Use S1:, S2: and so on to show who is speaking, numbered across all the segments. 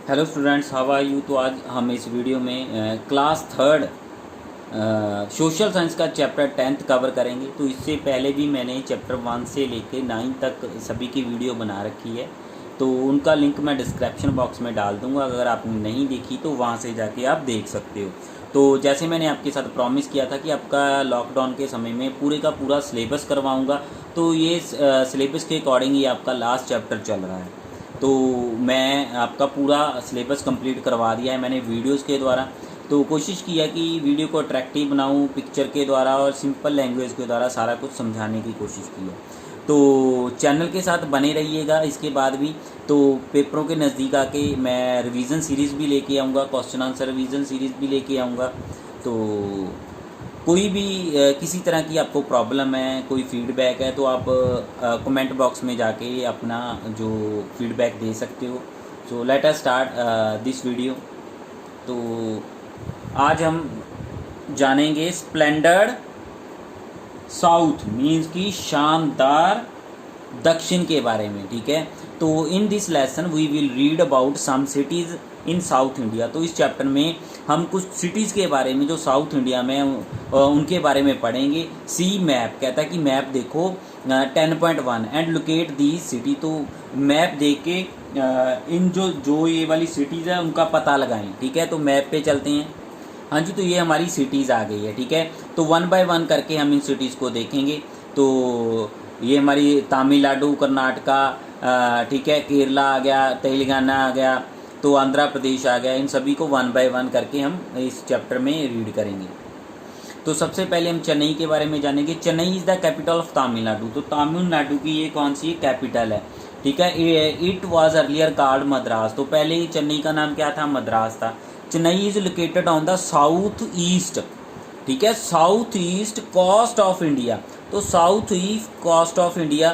S1: Hello students, how are you. तो आज हम इस वीडियो में क्लास थर्ड सोशल साइंस का चैप्टर 10th कवर करेंगे। तो इससे पहले भी मैंने चैप्टर 1 से लेके 9 तक सभी की वीडियो बना रखी है, तो उनका लिंक मैं डिस्क्रिप्शन बॉक्स में डाल दूंगा। अगर आपने नहीं देखी तो वहाँ से जाके आप देख सकते हो। तो जैसे मैंने आपके साथ प्रॉमिस किया था कि आपका लॉकडाउन के समय में पूरे का पूरा सिलेबस करवाऊँगा, तो ये सिलेबस के अकॉर्डिंग ही आपका लास्ट चैप्टर चल रहा है। तो मैं आपका पूरा सिलेबस कंप्लीट करवा दिया है मैंने वीडियोस के द्वारा। तो कोशिश किया कि वीडियो को अट्रैक्टिव बनाऊं पिक्चर के द्वारा और सिंपल लैंग्वेज के द्वारा सारा कुछ समझाने की कोशिश की है। तो चैनल के साथ बने रहिएगा। इसके बाद भी तो पेपरों के नज़दीक आके मैं रिवीजन सीरीज़ भी लेके आऊँगा, क्वेश्चन आंसर रिवीजन सीरीज़ भी लेके आऊँगा। तो कोई भी किसी तरह की आपको प्रॉब्लम है, कोई फीडबैक है, तो आप कमेंट बॉक्स में जाके अपना जो फीडबैक दे सकते हो। So let us start this video. तो आज हम जानेंगे स्प्लेंडर्ड साउथ मीन्स की शानदार दक्षिण के बारे में। ठीक है, तो in this lesson we will read about some cities in south India. तो इस चैप्टर में हम कुछ सिटीज़ के बारे में जो साउथ इंडिया में उनके बारे में पढ़ेंगे। सी मैप कहता है कि मैप देखो 10.1 एंड लोकेट दी सिटी। तो मैप देख के इन जो जो ये वाली सिटीज़ है उनका पता लगाएं। ठीक है, तो मैप पे चलते हैं। हाँ जी, तो ये हमारी सिटीज़ आ गई है। ठीक है, तो 1 बाय 1 करके हम इन सिटीज़ को देखेंगे। तो ये हमारी तमिलनाडु, कर्नाटका, ठीक है, केरला आ गया, तेलंगाना आ गया, तो आंध्र प्रदेश आ गया। इन सभी को 1 बाय 1 करके हम इस चैप्टर में रीड करेंगे। तो सबसे पहले हम चेन्नई के बारे में जानेंगे। Chennai is the capital of Tamil Nadu. तो तमिलनाडु की ये कौन सी कैपिटल है? ठीक है, it was earlier called Madras. तो पहले ही चेन्नई का नाम क्या था? मद्रास था। Chennai is located on the south east, ठीक है, south east coast of India. तो south east coast of India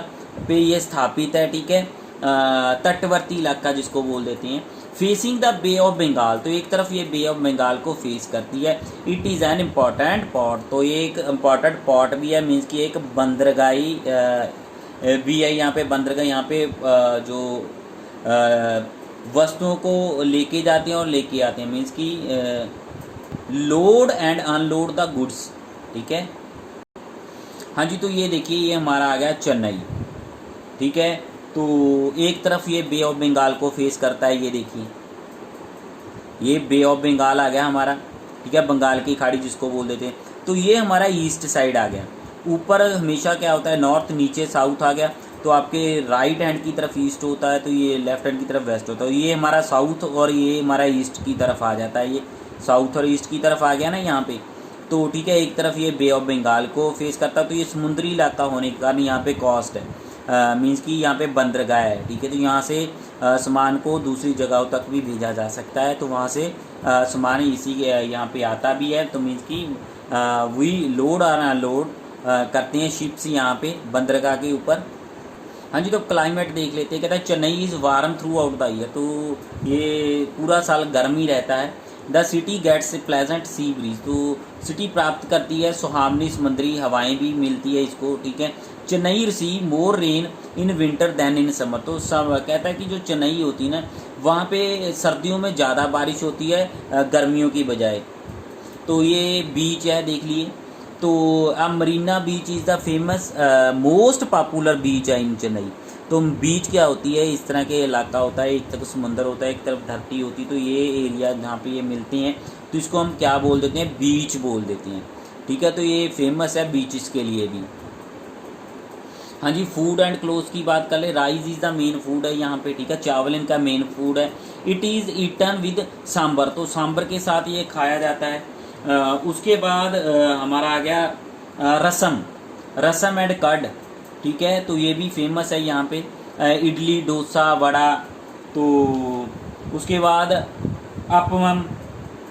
S1: पे ये स्थापित है। ठीक है, तटवर्ती इलाका जिसको बोल देते हैं। Facing the bay of Bengal, तो एक तरफ ये बे ऑफ बंगाल को फेस करती है। It is an important port, तो ये एक इम्पॉर्टेंट पोर्ट भी है, मीन्स कि एक बंदरगाही भी है। यहाँ पे बंदरगाह, यहाँ पे जो वस्तुओं को लेके जाते हैं और लेके आते हैं, मीन्स कि load and unload the goods. ठीक है, हाँ जी, तो ये देखिए ये हमारा आ गया चेन्नई। ठीक है, तो एक तरफ ये बे ऑफ बंगाल को फेस करता है। ये देखिए ये बे ऑफ बंगाल आ गया हमारा। ठीक है, बंगाल की खाड़ी जिसको बोल देते हैं। तो ये हमारा ईस्ट साइड आ गया। ऊपर हमेशा क्या होता है? नॉर्थ, नीचे साउथ आ गया। तो आपके राइट हैंड की तरफ ईस्ट होता है, तो ये लेफ्ट हैंड की तरफ वेस्ट होता है। ये हमारा साउथ और ये हमारा ईस्ट की तरफ आ जाता है। ये साउथ और ईस्ट की तरफ आ गया ना यहाँ पे। तो ठीक है, एक तरफ ये बे ऑफ बंगाल को फेस करता है। तो ये समुद्री इलाका होने के कारण यहाँ पे कॉस्ट है, मीन्स कि यहाँ पे बंदरगाह है। ठीक है, तो यहाँ से सामान को दूसरी जगहों तक भी भेजा जा सकता है। तो वहाँ से सामान इसी यहाँ पे आता भी है। तो मीन्स कि वही लोड और अनलोड करते हैं शिप्स यहाँ पे बंदरगाह के ऊपर। हाँ जी, तो क्लाइमेट देख लेते हैं। कहता है Chennai is warm throughout the year. तो ये पूरा साल गर्म ही रहता है। The city gets pleasant sea breeze, तो सिटी प्राप्त करती है सुहावनी समुद्री हवाएं भी मिलती है इसको। ठीक है, Chennai receive more rain in winter than in summer. तो सब कहता है कि जो चेन्नई होती है ना, वहाँ पे सर्दियों में ज़्यादा बारिश होती है गर्मियों की बजाय। तो ये बीच है, देख लिए। तो Marina beach is the famous most popular beach है इन चेन्नई। तो बीच क्या होती है? इस तरह के इलाका होता है, एक तरफ समुंदर होता है, एक तरफ धरती होती है। तो ये एरिया जहाँ पे ये मिलते हैं, तो इसको हम क्या बोल देते हैं? बीच बोल देते हैं। ठीक है, तो ये फेमस है बीचेस के लिए भी। हाँ जी, फूड एंड क्लोथ्स की बात कर ले। Rice is the main food है यहाँ पे। ठीक है, चावल इनका मेन फूड है। It is eaten with sambar, तो सांबर के साथ ये खाया जाता है। उसके बाद हमारा आ गया रसम, रसम एंड कर्ड। ठीक है, तो ये भी फेमस है यहाँ पे। इडली, डोसा, वड़ा। तो उसके बाद अपमम,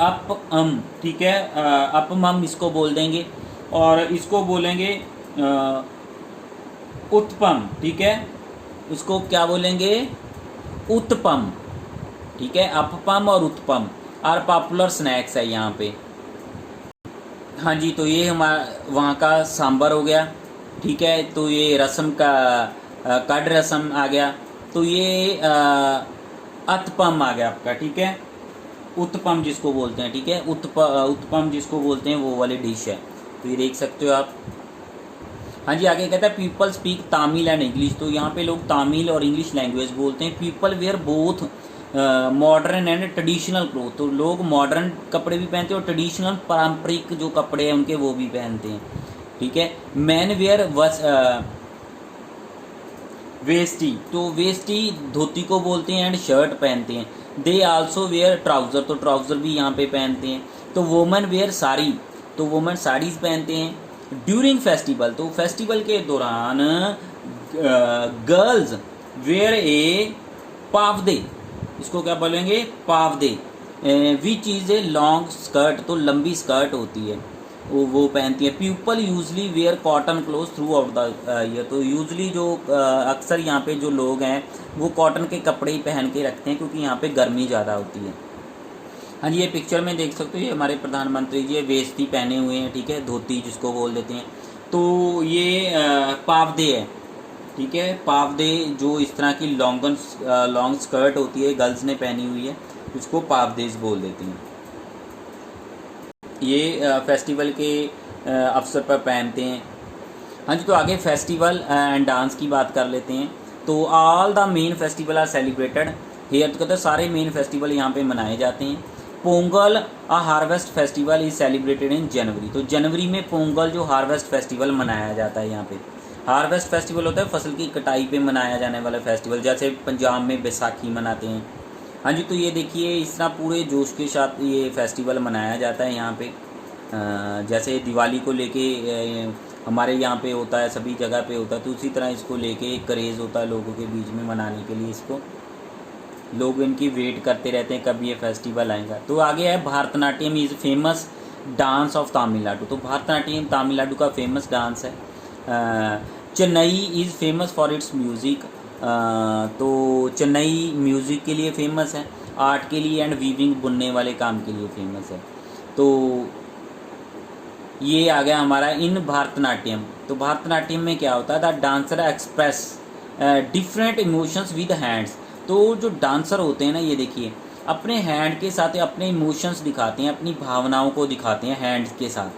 S1: अपम। ठीक है, अपमम इसको बोल देंगे और इसको बोलेंगे उत्पम। ठीक है, इसको क्या बोलेंगे? उत्पम। ठीक है, अपपम और उत्पम आर पॉपुलर स्नैक्स है यहाँ पे। हाँ जी, तो ये हमारा वहाँ का सांबर हो गया। ठीक है, तो ये रसम का कर्ड रसम आ गया। तो ये उत्पम आ गया आपका, ठीक है, उत्पम जिसको बोलते हैं, ठीक है, उत्पम जिसको बोलते हैं वो वाली डिश है। तो ये देख सकते हो आप। हाँ जी, आगे कहता है people speak Tamil and English. तो यहाँ पे लोग तमिल और इंग्लिश लैंग्वेज बोलते हैं। People wear both modern and traditional cloth. तो लोग मॉडर्न कपड़े भी पहनते हैं और ट्रेडिशनल पारंपरिक जो कपड़े हैं उनके वो भी पहनते हैं, ठीक है। Men wear veshti. तो वेस्टी धोती को बोलते हैं एंड शर्ट पहनते हैं। They also wear trouser. तो ट्राउज़र भी यहाँ पे पहनते हैं। तो वोमेन वेयर साड़ी। तो वोमेन साड़ीज़ पहनते हैं। During festival. तो फेस्टिवल के दौरान गर्ल्स वेयर ए पावदे। इसको क्या बोलेंगे, pavade. Which is a long skirt. तो लंबी स्कर्ट होती है वो पहनती है। People usually wear cotton cloth throughout the year. तो यूजली जो अक्सर यहाँ पे जो लोग हैं वो कॉटन के कपड़े ही पहन के रखते हैं क्योंकि यहाँ पे गर्मी ज़्यादा होती है। हाँ जी, ये पिक्चर में देख सकते हो, ये हमारे प्रधानमंत्री जी वेस्टी पहने हुए हैं, ठीक है, धोती जिसको बोल देते हैं। तो ये पावदे है, ठीक है, पावदे जो इस तरह की लॉन्ग स्कर्ट होती है गर्ल्स ने पहनी हुई है, उसको पावदेज बोल देते हैं। ये फेस्टिवल के अवसर पर पहनते हैं। हाँ जी, तो आगे फेस्टिवल एंड डांस की बात कर लेते हैं। तो all the main festival are celebrated here. तो कहते हैं सारे मेन फेस्टिवल यहाँ पे मनाए जाते हैं। Pongal a harvest festival is celebrated in January. तो जनवरी में पोंगल जो हार्वेस्ट फेस्टिवल मनाया जाता है। यहाँ पे हार्वेस्ट फेस्टिवल होता है फसल की कटाई पे मनाया जाने वाला फेस्टिवल, जैसे पंजाब में बैसाखी मनाते हैं। हाँ जी, तो ये देखिए इस तरह पूरे जोश के साथ ये फेस्टिवल मनाया जाता है यहाँ पे। जैसे दिवाली को लेके हमारे यहाँ पे होता है, सभी जगह पे होता है, तो उसी तरह इसको लेके एक क्रेज़ होता है लोगों के बीच में मनाने के लिए। इसको लोग इनकी वेट करते रहते हैं कब ये फेस्टिवल आएगा। तो आगे है Bharatanatyam is famous dance of Tamil Nadu. तो भारतनाट्यम तमिलनाडु का फेमस डांस है। Chennai is famous for its music. तो चेन्नई म्यूज़िक के लिए फेमस है, आर्ट के लिए एंड वीविंग बुनने वाले काम के लिए फेमस है। तो ये आ गया हमारा इन भारतनाट्यम। तो भारतनाट्यम में क्या होता है, the dancer express different emotions with hands. तो जो डांसर होते हैं ना, ये देखिए अपने हैंड के साथ अपने इमोशंस दिखाते हैं, अपनी भावनाओं को दिखाते हैं हैंड्स के साथ।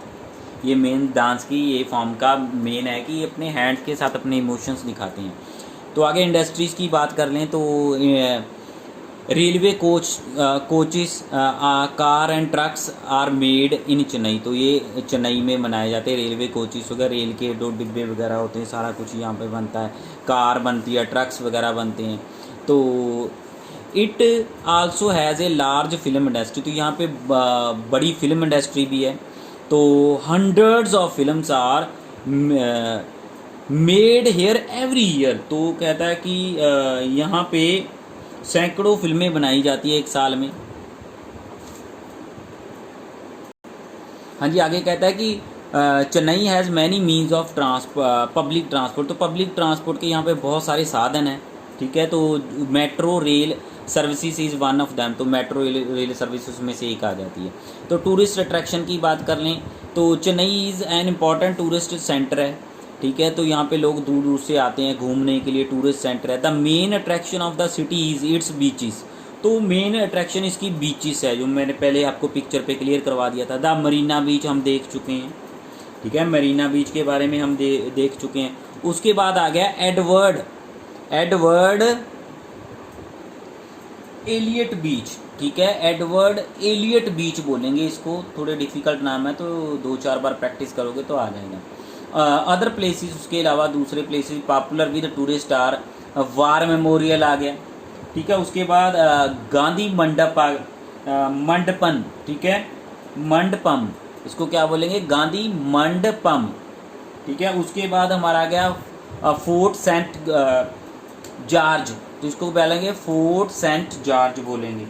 S1: ये मेन डांस की ये फॉर्म का मेन है कि अपने हैंड्स के साथ अपने इमोशंस दिखाते हैं। तो आगे इंडस्ट्रीज़ की बात कर लें तो railway coaches car and trucks are made in Chennai. तो ये चेन्नई में बनाए जाते हैं रेलवे कोचेस वगैरह, रेल के दो डिब्बे वगैरह होते हैं, सारा कुछ यहाँ पे बनता है। कार बनती है, ट्रक्स वगैरह बनते हैं। तो it also has a large film industry. तो यहाँ पे बड़ी फिल्म इंडस्ट्री भी है। तो hundreds of films are made here every year. तो कहता है कि यहाँ पे सैकड़ों फिल्में बनाई जाती है एक साल में। हाँ जी, आगे कहता है कि Chennai has many means of public transport. तो पब्लिक ट्रांसपोर्ट के यहाँ पे बहुत सारे साधन हैं, ठीक है। तो metro rail services is one of them. तो मेट्रो रेल सर्विसेज में से एक आ जाती है। तो टूरिस्ट अट्रैक्शन की बात कर लें तो Chennai is an important tourist centre है, ठीक है। तो यहाँ पे लोग दूर दूर से आते हैं घूमने के लिए, टूरिस्ट सेंटर है। The main attraction of the city is it's beaches. तो मेन अट्रैक्शन इसकी बीचेस है, जो मैंने पहले आपको पिक्चर पे क्लियर करवा दिया था। द मरीना बीच हम देख चुके हैं, ठीक है, मरीना बीच के बारे में हम देख चुके हैं। उसके बाद आ गया एडवर्ड एलियट बीच, ठीक है, एडवर्ड एलियट बीच बोलेंगे इसको, थोड़े डिफ़िकल्ट नाम है, तो 2-4 बार प्रैक्टिस करोगे तो आ जाएगा। अदर प्लेसेस, उसके अलावा दूसरे places popular with tourist are war memorial आ गया, ठीक है। उसके बाद गांधी मंडपम, ठीक है, मंडपम, इसको क्या बोलेंगे, गांधी मंडपम, ठीक है। उसके बाद हमारा आ गया फोर्ट सेंट जॉर्ज, तो इसको बोलेंगे फोर्ट सेंट जॉर्ज बोलेंगे।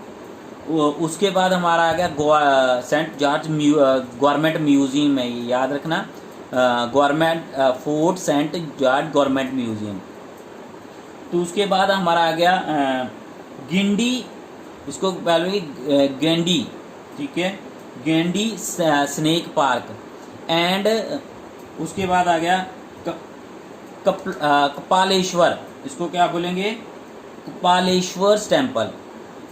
S1: उसके बाद हमारा आ गया सेंट जॉर्ज गवर्नमेंट म्यूजियम है, ये याद रखना, government Fort Saint George government museum. तो उसके बाद हमारा आ गया गिंडी, इसको बोलेंगे गेंडी, ठीक है, गेंडी स्नेक पार्क। एंड उसके बाद आ गया कपालेश्वर, इसको क्या बोलेंगे, कपालेश्वर टेम्पल।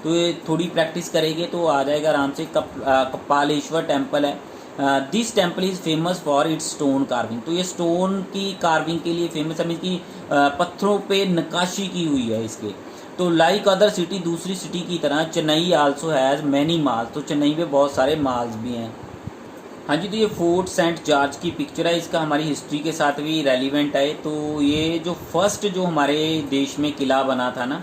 S1: तो ये थोड़ी प्रैक्टिस करेंगे तो आ जाएगा आराम से। कपालेश्वर टेम्पल है। This temple is famous for its stone carving. तो ये स्टोन की कार्विंग के लिए फेमस है, मीन की पत्थरों पे नक्काशी की हुई है इसके। तो लाइक अदर सिटी, दूसरी सिटी की तरह Chennai also has many malls. तो चेन्नई में बहुत सारे माल्स भी हैं। हाँ जी, तो ये फोर्ट सेंट जॉर्ज की पिक्चर है, इसका हमारी हिस्ट्री के साथ भी रेलिवेंट है। तो ये जो फर्स्ट जो हमारे देश में किला बना था ना,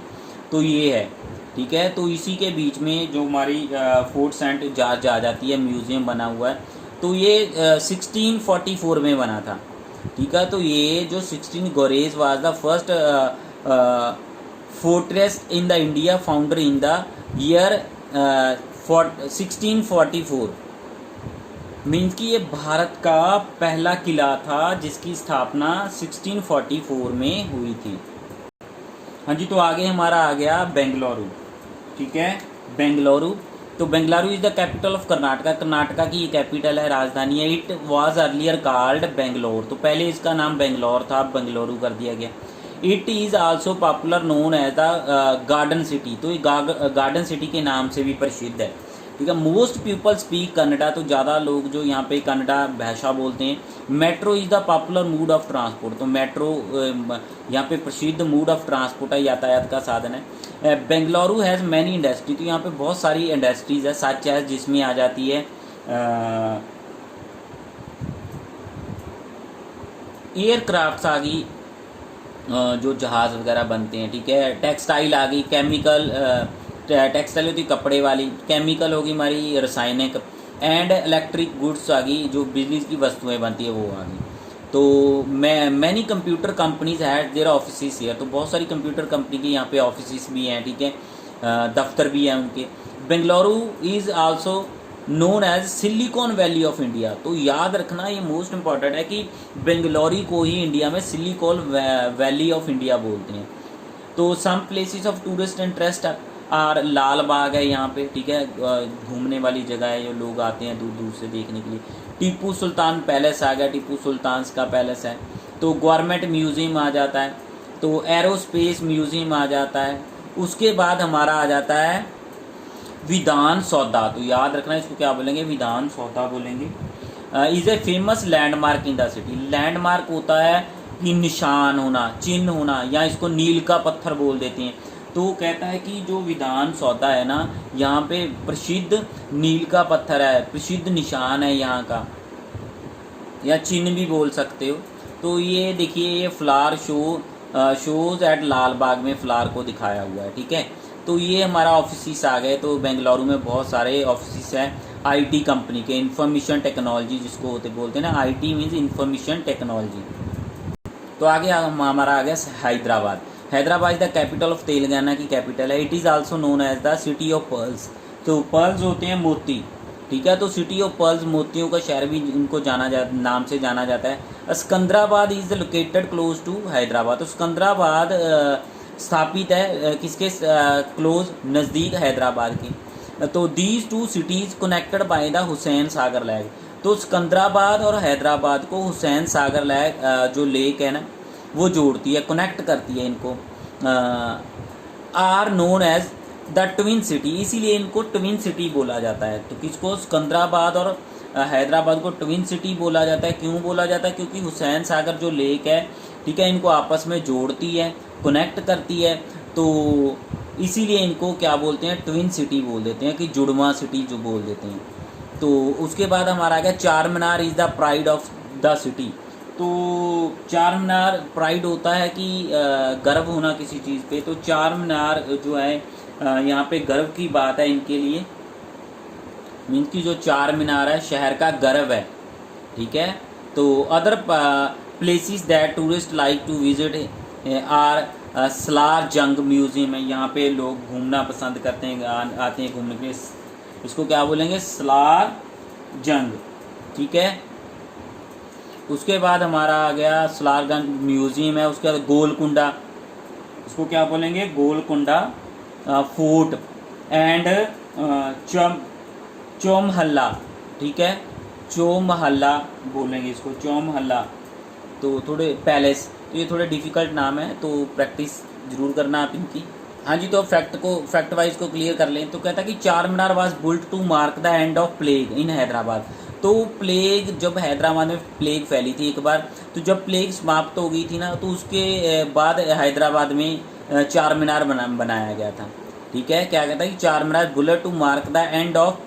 S1: तो ये है, ठीक है। तो इसी के बीच में जो हमारी फोर्ट सेंट जॉर्ज आ जाती है, म्यूज़ियम बना हुआ है। तो ये 1644 में बना था, ठीक है। तो ये जो 16 गोरेज was the first fortress in the India founder in the year 1644। Means कि ये भारत का पहला किला था जिसकी स्थापना 1644 में हुई थी। हाँ जी, तो आगे हमारा आ गया बेंगलुरु, ठीक है। बेंगलुरु, तो Bengaluru is the capital of Karnataka. Karnataka की ये कैपिटल है, राजधानी है। It was earlier called Bangalore. तो पहले इसका नाम बेंगलोर था, अब बेंगलुरु कर दिया गया। It is also popular known as the garden city. तो ये गार्डन सिटी के नाम से भी प्रसिद्ध है, ठीक है। Most people speak Kannada. तो ज़्यादा लोग जो यहाँ पे कन्नड़ा भाषा बोलते हैं। Metro is the popular mood off transport. तो मेट्रो यहाँ पे प्रसिद्ध मूड ऑफ ट्रांसपोर्ट है, यातायात का साधन है। Bengaluru has many industry. तो यहाँ पे बहुत सारी इंडस्ट्रीज़ है, सच है, जिसमें आ जाती है एयरक्राफ्ट्स आ गई, जो जहाज़ वगैरह बनते हैं, ठीक है। टेक्सटाइल आ गई, केमिकल, टेक्सटाइल होती कपड़े वाली, केमिकल होगी हमारी रासायनिक, एंड इलेक्ट्रिक गुड्स आ गई, जो बिजली की वस्तुएं बनती है वो आ गई। तो many computer companies had their office here. तो बहुत सारी कंप्यूटर कंपनी के यहाँ पे ऑफिस भी हैं, ठीक है, दफ्तर भी हैं उनके। Bengaluru is also known as Silicon Valley of India. तो याद रखना, ये मोस्ट इंपॉर्टेंट है कि बेंगलुरु को ही इंडिया में सिलिकॉन वैली ऑफ इंडिया बोलते हैं। तो some places of tourist interest और लाल बाग है यहाँ पे, ठीक है, घूमने वाली जगह है, जो लोग आते हैं दूर दूर से देखने के लिए। टीपू सुल्तान पैलेस आ गया, टीपू सुल्तान का पैलेस है। तो गवर्नमेंट म्यूज़ियम आ जाता है। तो एरोस्पेस म्यूज़ियम आ जाता है। उसके बाद हमारा आ जाता है विधान सौदा। तो याद रखना इसको क्या बोलेंगे, विधान सौदा बोलेंगे। Is a famous landmark in the city. Landmark होता है कि निशान होना, चिन्ह होना, या इसको नील का पत्थर बोल देते हैं। तो कहता है कि जो विधान सौदा है ना, यहाँ पे प्रसिद्ध नील का पत्थर है, प्रसिद्ध निशान है यहाँ का, या चिन्ह भी बोल सकते हो। तो ये देखिए, ये फ्लावर शोज एट लाल बाग में फ्लावर को दिखाया हुआ है, ठीक है। तो ये हमारा ऑफिस आ गए। तो बेंगलुरु में बहुत सारे ऑफिस हैं आईटी कंपनी के, इंफॉर्मेशन टेक्नोलॉजी जिसको होते बोलते हैं ना, आईटी मीन्स इंफॉर्मेशन टेक्नोलॉजी। तो आगे हमारा आ गया Hyderabad. Hyderabad is the capital of Telangana की कैपिटल है। It is also known as the city of pearls. तो पर्ल्स होते हैं मोती, ठीक है। तो सिटी ऑफ पर्ल्स, मोतियों का शहर भी इनको नाम से जाना जाता है। Secunderabad is located close to Hyderabad. तो सिकंदराबाद स्थापित है किसके क्लोज, नज़दीक हैदराबाद के। तो these two cities connected by the Hussain Sagar lake. तो सिकंदराबाद और हैदराबाद को हुसैन सागर लेक, जो लेक है ना, वो जोड़ती है, कनेक्ट करती है इनको। Are known as the twin city, इसीलिए इनको ट्विन सिटी बोला जाता है। तो किसको, सिकंदराबाद और हैदराबाद को ट्विन सिटी बोला जाता है। क्यों बोला जाता है, क्योंकि हुसैन सागर जो लेक है, ठीक है, इनको आपस में जोड़ती है, कनेक्ट करती है। तो इसीलिए इनको क्या बोलते हैं, ट्विन सिटी बोल देते हैं, कि जुड़वा सिटी जो बोल देते हैं। तो उसके बाद हमारा आ गया Charminar is the pride of the city. तो चार मीनार प्राइड होता है कि गर्व होना किसी चीज़ पे। तो चार मीनार जो है यहाँ पे गर्व की बात है इनके लिए, मीन्स की जो चार मीनार है शहर का गर्व है, ठीक है। तो other places that tourist like to visit are Salar Jung museum है। यहाँ पे लोग घूमना पसंद करते हैं, आते हैं घूमने के लिए। इसको क्या बोलेंगे, सलार जंग, ठीक है। उसके बाद हमारा आ गया सलारगंज म्यूज़ियम है। उसके बाद गोलकुंडा, इसको क्या बोलेंगे, गोलकुंडा फोर्ट एंड चौमहल्ला, ठीक है, चौमहल्ला बोलेंगे इसको, चौमहल्ला। तो थोड़े पैलेस, तो ये थोड़े डिफ़िकल्ट नाम है, तो प्रैक्टिस ज़रूर करना आप इनकी। हाँ जी, तो फैक्ट वाइज को क्लियर कर लें तो कहता है कि Charminar was built to mark the end of plague in Hyderabad. तो प्लेग जब हैदराबाद में प्लेग फैली थी एक बार, तो जब प्लेग समाप्त हो गई थी ना, तो उसके बाद हैदराबाद में चार मीनार बनाया गया था। ठीक है, क्या कहता है कि Charminar built to mark the end of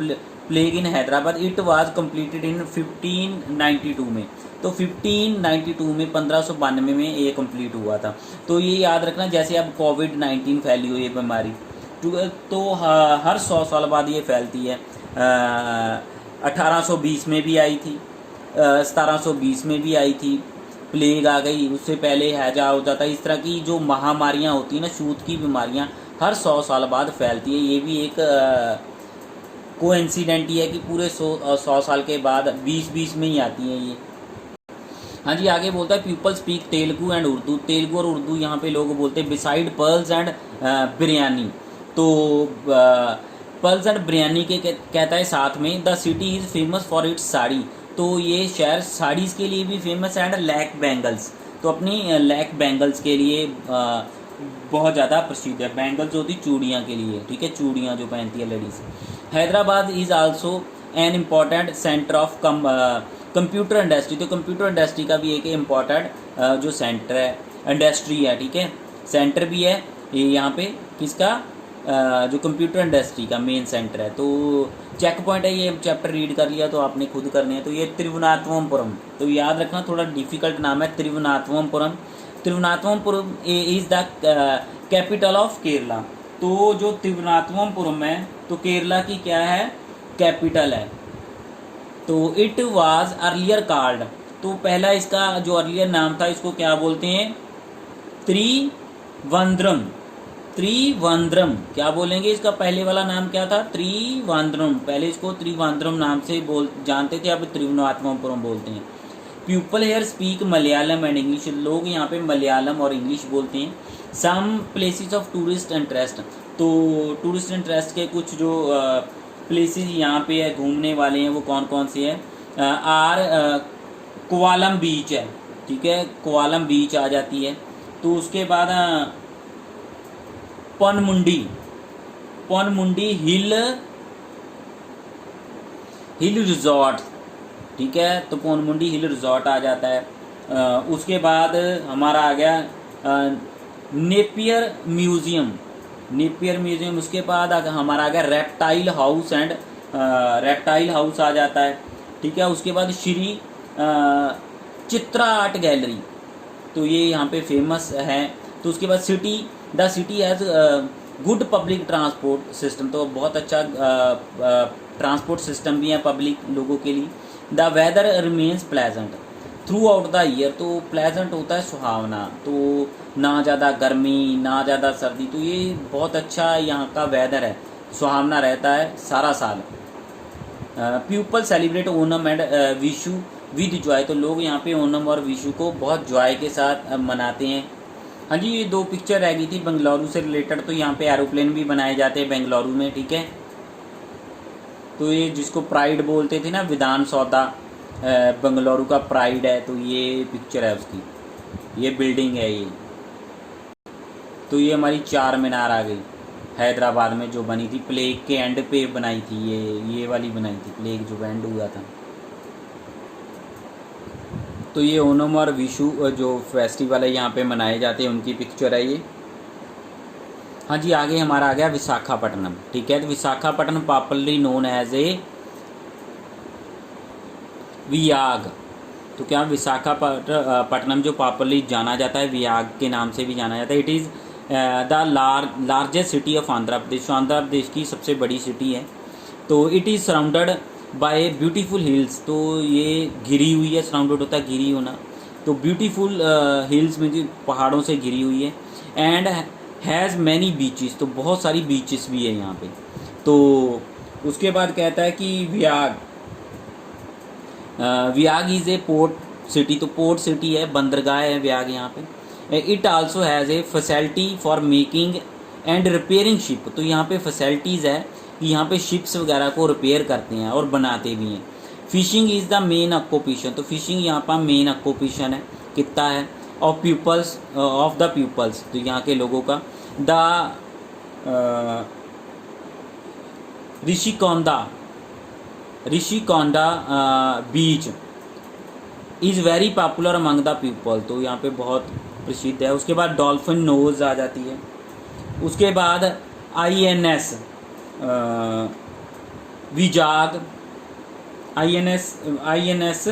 S1: plague in Hyderabad, it was completed in 1592 में। तो 1592 में 1592 में ये कंप्लीट हुआ था। तो ये याद रखना, जैसे अब कोविड-19 फैली हुई है बीमारी, तो हर 100 साल बाद ये फैलती है। 1820 में भी आई थी, 1720 में भी आई थी, प्लेग आ गई, उससे पहले हैजा होता था। इस तरह की जो महामारियां होती हैं ना, छूत की बीमारियां हर 100 साल बाद फैलती है। ये भी एक कोइंसिडेंट ही है कि पूरे 100 साल के बाद 20-20 में ही आती हैं ये। हाँ जी, आगे बोलता है people speak Telugu and Urdu. Telugu और उर्दू यहाँ पे लोग बोलते हैं। बिसाइड पर्ल्स एंड बिरयानी, तो पर्ल्स एंड बिरयानी के कहता है साथ में the city is famous for its sari. तो ये शहर साड़ीज़ के लिए भी फेमस है, एंड लैक बैंगल्स, तो अपनी लैक बैंगल्स के लिए बहुत ज़्यादा प्रसिद्ध है। बैंगल्स होती चूड़ियाँ के लिए, ठीक है, चूड़ियाँ जो पहनती है ladies. Hyderabad is also an important centre of computer industry. तो कंप्यूटर इंडस्ट्री का भी एक इम्पॉर्टेंट जो सेंटर है, इंडस्ट्री है, ठीक है, सेंटर भी है ये यहाँ पे, किसका, जो कंप्यूटर इंडस्ट्री का मेन सेंटर है। तो चेक पॉइंट है, ये चैप्टर रीड कर लिया तो आपने खुद करने हैं। तो ये त्रिवनाथवमपुरम, तो याद रखना, थोड़ा डिफिकल्ट नाम है Thiruvananthapuram. Thiruvananthapuram is the capital of Kerala. तो जो त्रिवनाथवमपुरम है, तो केरला की क्या है, कैपिटल है। तो इट वाज अर्लियर कॉल्ड, तो पहला इसका जो अर्लियर नाम था, इसको क्या बोलते हैं, त्रिवंद्रम। त्रिवंद्रम क्या बोलेंगे, इसका पहले वाला नाम क्या था, त्रिवंद्रम। पहले इसको त्रिवंद्रम नाम से जानते थे, अब त्रिवनाथवमपुरम बोलते हैं। People here speak Malayalam and English, लोग यहाँ पे मलयालम और इंग्लिश बोलते हैं। Some places of tourist interest, तो टूरिस्ट इंटरेस्ट के कुछ जो प्लेसेस यहाँ पे है घूमने वाले हैं, वो कौन कौन से हैं, कोवालम बीच है, ठीक है, कोवालम बीच आ जाती है। तो उसके बाद पनमुंडी हिल रिजॉर्ट, ठीक है, तो पनमुंडी हिल रिजॉर्ट आ जाता है। उसके बाद हमारा आ गया नेपियर म्यूज़ियम, उसके बाद हमारा आ गया reptile house and reptile house आ जाता है, ठीक है। उसके बाद श्री चित्रा आर्ट गैलरी, तो ये यहाँ पे फेमस है। तो उसके बाद the city has good public transport system, तो बहुत अच्छा ट्रांसपोर्ट सिस्टम भी है पब्लिक लोगों के लिए। The weather remains pleasant throughout the year, तो प्लेजेंट होता है सुहावना, तो ना ज़्यादा गर्मी ना ज़्यादा सर्दी, तो ये बहुत अच्छा यहाँ का वेदर है, सुहावना रहता है सारा साल। People celebrate Onam and Vishu with Joy, तो लोग यहाँ पे ओनम और विशु को बहुत जॉय के साथ मनाते हैं। हाँ जी, ये दो पिक्चर रह गई थी बेंगलुरु से रिलेटेड, तो यहाँ पे एरोप्लेन भी बनाए जाते हैं बेंगलुरु में, ठीक है। तो ये जिसको प्राइड बोलते थे ना, विधान सौदा बेंगलुरु का प्राइड है, तो ये पिक्चर है उसकी, ये बिल्डिंग है ये। तो ये हमारी चार मीनार आ गई हैदराबाद में, जो बनी थी प्लेग के एंड पे बनाई थी, ये वाली बनाई थी, प्लेग जो एंड हुआ था। तो ये ओनम और विशु जो फेस्टिवल है यहाँ पे मनाए जाते हैं, उनकी पिक्चर है ये। हाँ जी, आगे हमारा आ गया विशाखापट्टनम, ठीक है। तो Visakhapatnam popularly known as a Vizag, तो क्या विशाखापट्टनम जो पॉपुलरली जाना जाता है वियाग के नाम से भी जाना जाता है। It is the largest city of Andhra Pradesh, Andhra Pradesh की सबसे बड़ी सिटी है। तो it is surrounded by beautiful hills, तो ये घिरी हुई है, सराउंडेड होता है घिरी होना, तो ब्यूटीफुल हिल्स में पहाड़ों से घिरी हुई है। एंड हैज़ मैनी बीचेस, तो बहुत सारी बीचेस भी है यहाँ पे। तो उसके बाद कहता है कि वियाग इज़ ए पोर्ट सिटी, तो पोर्ट सिटी है, बंदरगाह है वियाग यहाँ पे। It also has A facility for making and repairing ship, तो यहाँ पे फैसिलिटीज़ है कि यहाँ पे शिप्स वगैरह को रिपेयर करते हैं और बनाते भी हैं। Fishing is the main occupation, तो फिशिंग यहाँ पर मेन ऑक्यूपेशन है, कितना है, ऑफ द पीपल्स, तो यहाँ के लोगों का। The Rishikonda beach is very popular among the people, तो यहाँ पे बहुत प्रसिद्ध है। उसके बाद डॉल्फिन नोज आ जाती है। उसके बाद INS विजाग, INS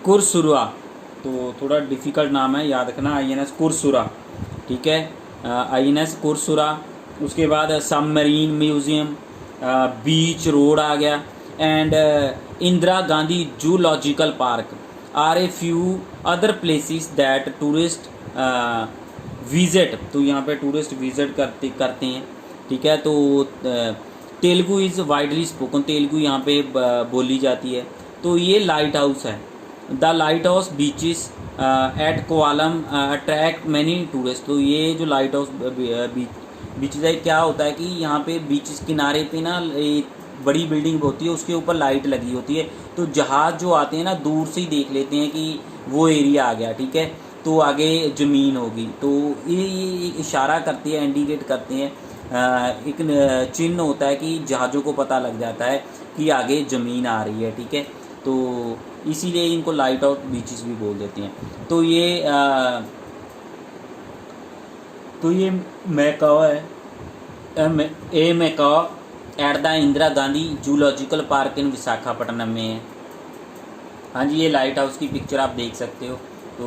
S1: कुरसुरा, तो थोड़ा डिफ़िकल्ट नाम है, याद रखना, INS कुरसुरा, ठीक है, INS कुरसुरा। उसके बाद सबमरीन म्यूज़ियम, बीच रोड आ गया, and Indira Gandhi zoological park are a few other places that tourist visit, तो यहाँ पे टूरिस्ट विज़िट करते हैं, ठीक है। तो Telugu is widely spoken, Telugu यहाँ पे बोली जाती है। तो ये लाइट हाउस है, the lighthouse beaches at Kovalam attract many tourist, तो ये जो लाइट हाउस बीचेस है, क्या होता है कि यहाँ पे बीचेस किनारे पे ना बड़ी बिल्डिंग होती है, उसके ऊपर लाइट लगी होती है, तो जहाज़ जो आते हैं ना दूर से ही देख लेते हैं कि वो एरिया आ गया, ठीक है, तो आगे ज़मीन होगी। तो ये इशारा करती है, इंडिकेट करते हैं, एक चिन्ह होता है कि जहाज़ों को पता लग जाता है कि आगे ज़मीन आ रही है, ठीक है। तो इसीलिए इनको लाइट आउट बीचेस भी बोल देते हैं। तो ये मैकाओ है, Macau at the Indira Gandhi zoological park इन विशाखापट्टनम में है। हाँ जी, ये लाइट हाउस की पिक्चर आप देख सकते हो। तो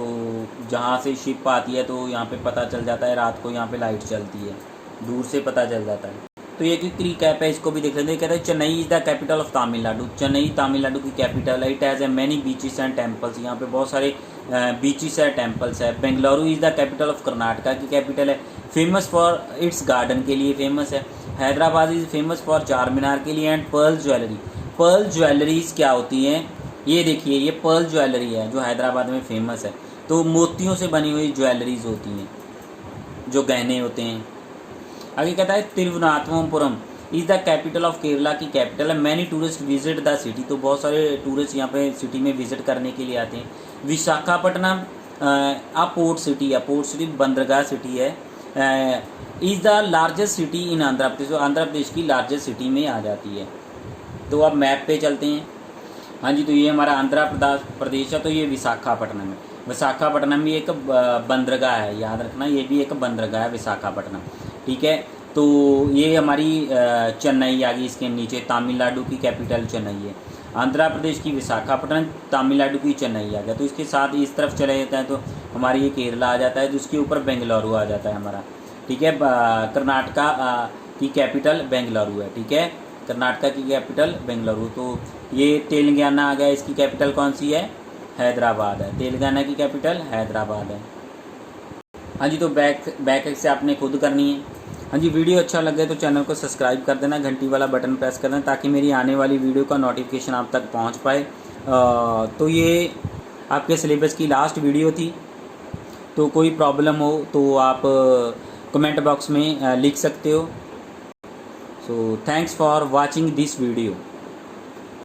S1: जहाँ से शिप आती है तो यहाँ पे पता चल जाता है, रात को यहाँ पे लाइट चलती है, दूर से पता चल जाता है। तो ये क्विक रिकैप है, इसको भी देख लेते हैं। कहते हैं Chennai is the capital of Tamil Nadu, Chennai Tamil Nadu की कैपिटल है। It has a many beaches and temples, यहाँ पे बहुत सारे बीचेस है, टेम्पल्स है। Bengaluru is the capital of Karnataka की कैपिटल है, फेमस फॉर इट्स गार्डन के लिए फेमस है। हैदराबाद इज़ फेमस फॉर चार मीनार के लिए, and pearl jewellery. Pearl jewelleries क्या होती हैं, ये देखिए, ये पर्ल ज्वेलरी है जो हैदराबाद में फेमस है। तो मोतियों से बनी हुई ज्वेलरीज होती हैं, जो गहने होते हैं। आगे कहता है Thiruvananthapuram is the capital of Kerala की कैपिटल है। Many tourist visit the city, तो बहुत सारे टूरिस्ट यहाँ पे सिटी में विजिट करने के लिए आते हैं। विशाखापट्टनम पोर्ट सिटी है, पोर्ट सिटी बंदरगाह सिटी है। Is the largest city in Andhra Pradesh, तो आंध्र प्रदेश की लार्जेस्ट सिटी में आ जाती है। तो अब मैप पे चलते हैं। हाँ जी, तो ये हमारा आंध्र प्रदेश है, तो ये विशाखापट्टनम है। विशाखापट्टनम भी एक बंदरगाह है, याद रखना, ये भी एक बंदरगाह है विशाखापट्टनम, ठीक है। तो ये हमारी चेन्नई आ गई, इसके नीचे तमिलनाडु की कैपिटल चेन्नई है। आंध्र प्रदेश की विशाखापट्टनम, तमिलनाडु की चेन्नई आ गया। तो इसके साथ इस तरफ चले जाते हैं तो हमारी ये केरला आ जाता है, जिसके ऊपर बेंगलुरु आ जाता है हमारा, ठीक है। कर्नाटका की कैपिटल बेंगलुरु है, ठीक है, कर्नाटका की कैपिटल बेंगलुरु। तो ये तेलंगाना आ गया, इसकी कैपिटल कौन सी है, हैदराबाद है, तेलंगाना की कैपिटल हैदराबाद है। हाँ जी, तो बैक से आपने खुद करनी है। हाँ जी, वीडियो अच्छा लगे तो चैनल को सब्सक्राइब कर देना, घंटी वाला बटन प्रेस कर देना, ताकि मेरी आने वाली वीडियो का नोटिफिकेशन आप तक पहुँच पाए। तो ये आपके सिलेबस की लास्ट वीडियो थी, तो कोई प्रॉब्लम हो तो आप कमेंट बॉक्स में लिख सकते हो। So thanks for watching this video.